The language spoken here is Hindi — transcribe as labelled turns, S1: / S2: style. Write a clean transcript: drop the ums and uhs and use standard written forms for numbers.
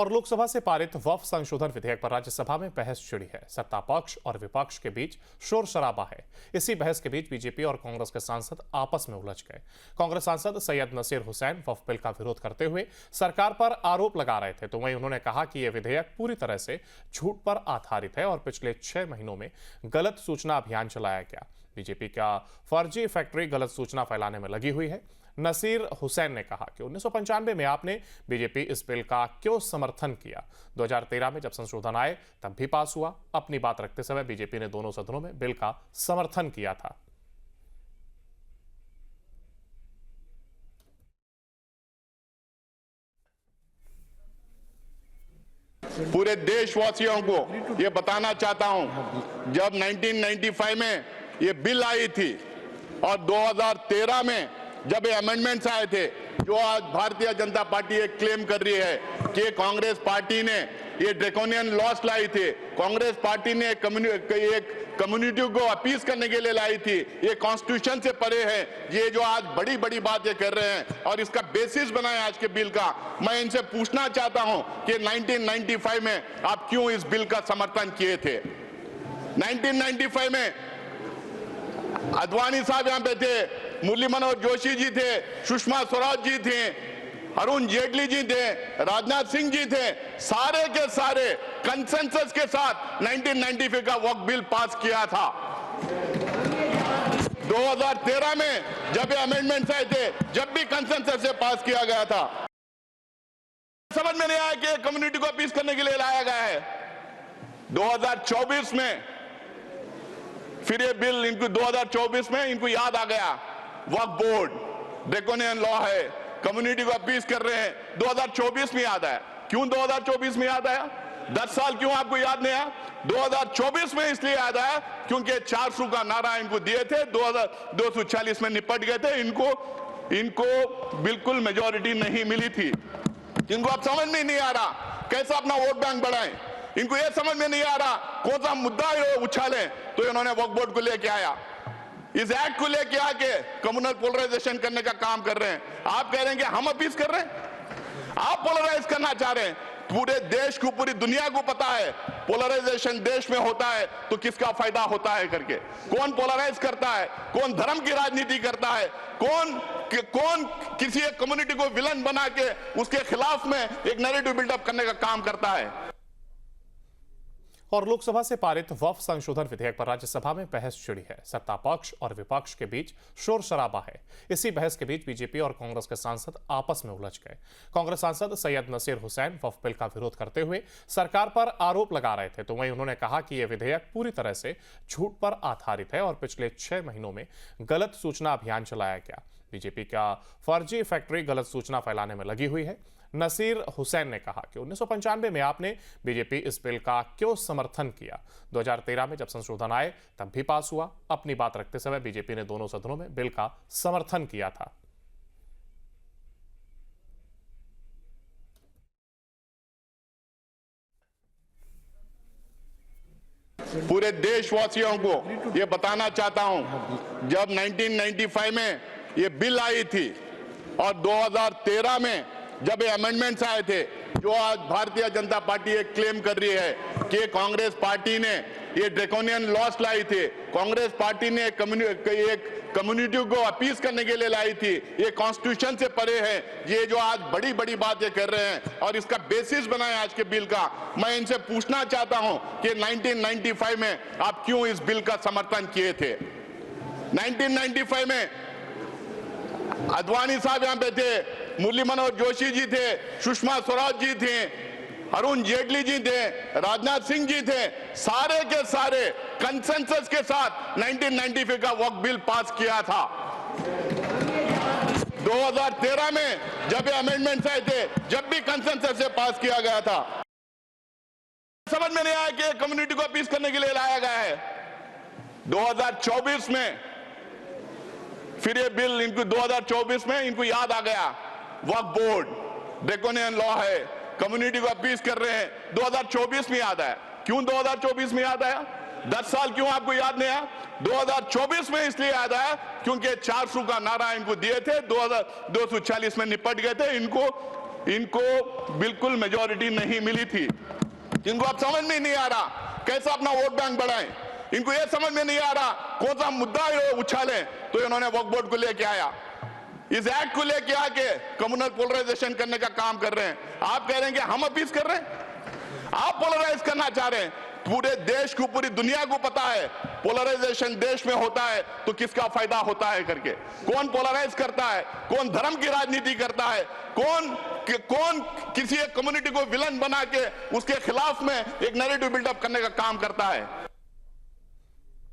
S1: और लोकसभा से पारित वक्फ संशोधन विधेयक पर राज्यसभा में बहस छिड़ी है। सत्ता पक्ष और विपक्ष के बीच शोर शराबा है। इसी बहस के बीच बीजेपी और कांग्रेस के सांसद आपस में उलझ गए। कांग्रेस सांसद सैयद नसीर हुसैन वक्फ बिल का विरोध करते हुए सरकार पर आरोप लगा रहे थे, तो वहीं उन्होंने कहा कि यह विधेयक पूरी तरह से झूठ पर आधारित है और पिछले 6 महीनों में गलत सूचना अभियान चलाया गया। बीजेपी का फर्जी फैक्ट्री गलत सूचना फैलाने में लगी हुई है। नसीर हुसैन ने कहा कि 1995 में आपने बीजेपी इस बिल का क्यों समर्थन किया? 2013 में जब संशोधन आए तब भी पास हुआ। अपनी बात रखते समय बीजेपी ने दोनों सदनों में बिल का समर्थन किया था।
S2: पूरे देशवासियों को ये बताना चाहता हूं, जब 1995 में ये बिल आई थी और 2013 में जब ये अमेंडमेंट्स आए थे, जो आज भारतीय जनता पार्टी एक क्लेम कर रही है कि कांग्रेस पार्टी ने ये ड्रैकोनियन लॉस लाई थी, कांग्रेस पार्टी ने एक कम्युनिटी को अपीज करने के लिए लाई थी, ये कॉन्स्टिट्यूशन से परे है। ये जो आज बड़ी बड़ी बात ये कर रहे हैं और इसका बेसिस बना है आज के बिल का। मैं इनसे पूछना चाहता हूं कि 1995 में आप क्यों इस बिल का समर्थन किए थे? 1995 में अद्वानी साहब यहां पे थे, मुरली मनोहर जोशी जी थे, सुषमा स्वराज जी थे, अरुण जेटली जी थे, राजनाथ सिंह जी थे, सारे के सारे कंसेंसस के साथ 1995 का वक्फ बिल पास किया था। 2013 में जब ये अमेंडमेंट्स आए थे, जब भी कंसेंसस से पास किया गया था। समझ में नहीं आया कि कम्युनिटी को अपीज करने के लिए लाया गया है। 2024 में फिर ये बिल इनको 2024 में इनको याद आ गया, वक्फ बोर्ड ड्रैकोनियन लॉ है, कम्युनिटी को अपीज कर रहे हैं। 2024 में याद आया। क्यों 2024 में याद आया? 10 साल क्यों आपको याद नहीं आया? 2024 में इसलिए याद आया क्योंकि 400 का नारा इनको दिए थे, 240 में निपट गए थे। इनको बिल्कुल मेजॉरिटी नहीं मिली थी। इनको अब समझ में नहीं आ रहा कैसे अपना वोट बैंक बढ़ाएं। इनको यह समझ में नहीं आ रहा कौन सा मुद्दा उछालें, तो इन्होंने वक्फ बोर्ड को लेके आया, इस एक्ट को लेके आके कम्युनल पोलराइजेशन करने का काम कर रहे हैं। आप कह रहे हैं कि हम अपीज कर रहे हैं, आप पोलराइज करना चाह रहे हैं। पूरे देश को, पूरी दुनिया को पता है पोलराइजेशन देश में होता है तो किसका फायदा होता है करके। कौन पोलराइज करता है, कौन धर्म की राजनीति करता है, कौन किसी एक कम्युनिटी को विलन बना के उसके खिलाफ में एक नैरेटिव बिल्डअप करने का काम करता है।
S1: और लोकसभा से पारित वक्फ संशोधन विधेयक पर राज्यसभा में बहस छिड़ी है। सत्ता पक्ष और विपक्ष के बीच शोर शराबा है। इसी बहस के बीच बीजेपी और कांग्रेस के सांसद आपस में उलझ गए। कांग्रेस सांसद सैयद नसीर हुसैन वक्फ बिल का विरोध करते हुए सरकार पर आरोप लगा रहे थे, तो वहीं उन्होंने कहा कि यह विधेयक पूरी तरह से झूठ पर आधारित है और पिछले 6 महीनों में गलत सूचना अभियान चलाया गया। बीजेपी का फर्जी फैक्ट्री गलत सूचना फैलाने में लगी हुई है। नसीर हुसैन ने कहा कि 1995 में आपने बीजेपी इस बिल का क्यों समर्थन किया? 2013 में जब संशोधन आए तब भी पास हुआ। अपनी बात रखते समय बीजेपी ने दोनों सदनों में बिल का समर्थन किया था।
S2: पूरे देशवासियों को ये बताना चाहता हूं, जब 1995 में ये बिल आई थी और 2013 में जब ये अमेंडमेंट्स आए थे, जो आज भारतीय जनता पार्टी एक क्लेम कर रही है कि कांग्रेस पार्टी ने ये ड्रैकोनियन लॉस लाई थी, कांग्रेस पार्टी ने एक कम्युनिटी को अपीज करने के लिए लाई थी, ये कॉन्स्टिट्यूशन से परे है। ये जो आज बड़ी बड़ी बात ये कर रहे हैं और इसका बेसिस बना है आज के बिल का। मैं इनसे पूछना चाहता हूं कि 1995 में आप क्यों इस बिल का समर्थन किए थे? 1995 में अद्वानी साहब यहां पे थे, मुरली मनोहर जोशी जी थे, सुषमा स्वराज जी थे, अरुण जेटली जी थे, राजनाथ सिंह जी थे, सारे के सारे कंसेंसस के साथ 1995 का वक्फ बिल पास किया था। 2013 में जब ये अमेंडमेंट्स आए थे, जब भी कंसेंसस से पास किया गया था। समझ में नहीं आया कि कम्युनिटी को अपीज करने के लिए लाया गया है। 2024 में फिर ये बिल इनको 2024 में इनको याद आ गया, वक्फ बोर्ड ड्रैकोनियन लॉ है, कम्युनिटी को अपीज कर रहे हैं। 2024 में याद आया। क्यों 2024 में याद आया? 10 साल क्यों आपको याद नहीं आया? 2024 में इसलिए याद आया क्योंकि 400 का नारा इनको दिए थे, 240 में निपट गए थे। इनको बिल्कुल मेजॉरिटी नहीं मिली थी। इनको अब समझ में नहीं आ रहा कैसा अपना वोट बैंक बढ़ाएं। इनको यह समझ में नहीं आ रहा कौन सा मुद्दा ये उछालें, तो इन्होंने वक्फ बोर्ड को लेके आया, इस एक्ट को लेके आके कम्युनल पोलराइजेशन करने का काम कर रहे हैं। आप कह रहे हैं कि हम अपील कर रहे हैं, आप पोलराइज करना चाह रहे हैं। पूरे देश को, पूरी दुनिया को पता है पोलराइजेशन देश में होता है तो किसका फायदा होता है करके। कौन पोलराइज करता है, कौन धर्म की राजनीति करता है, कौन किसी एक कम्युनिटी को विलन बना के उसके खिलाफ में एक नैरेटिव बिल्डअप करने का काम करता है।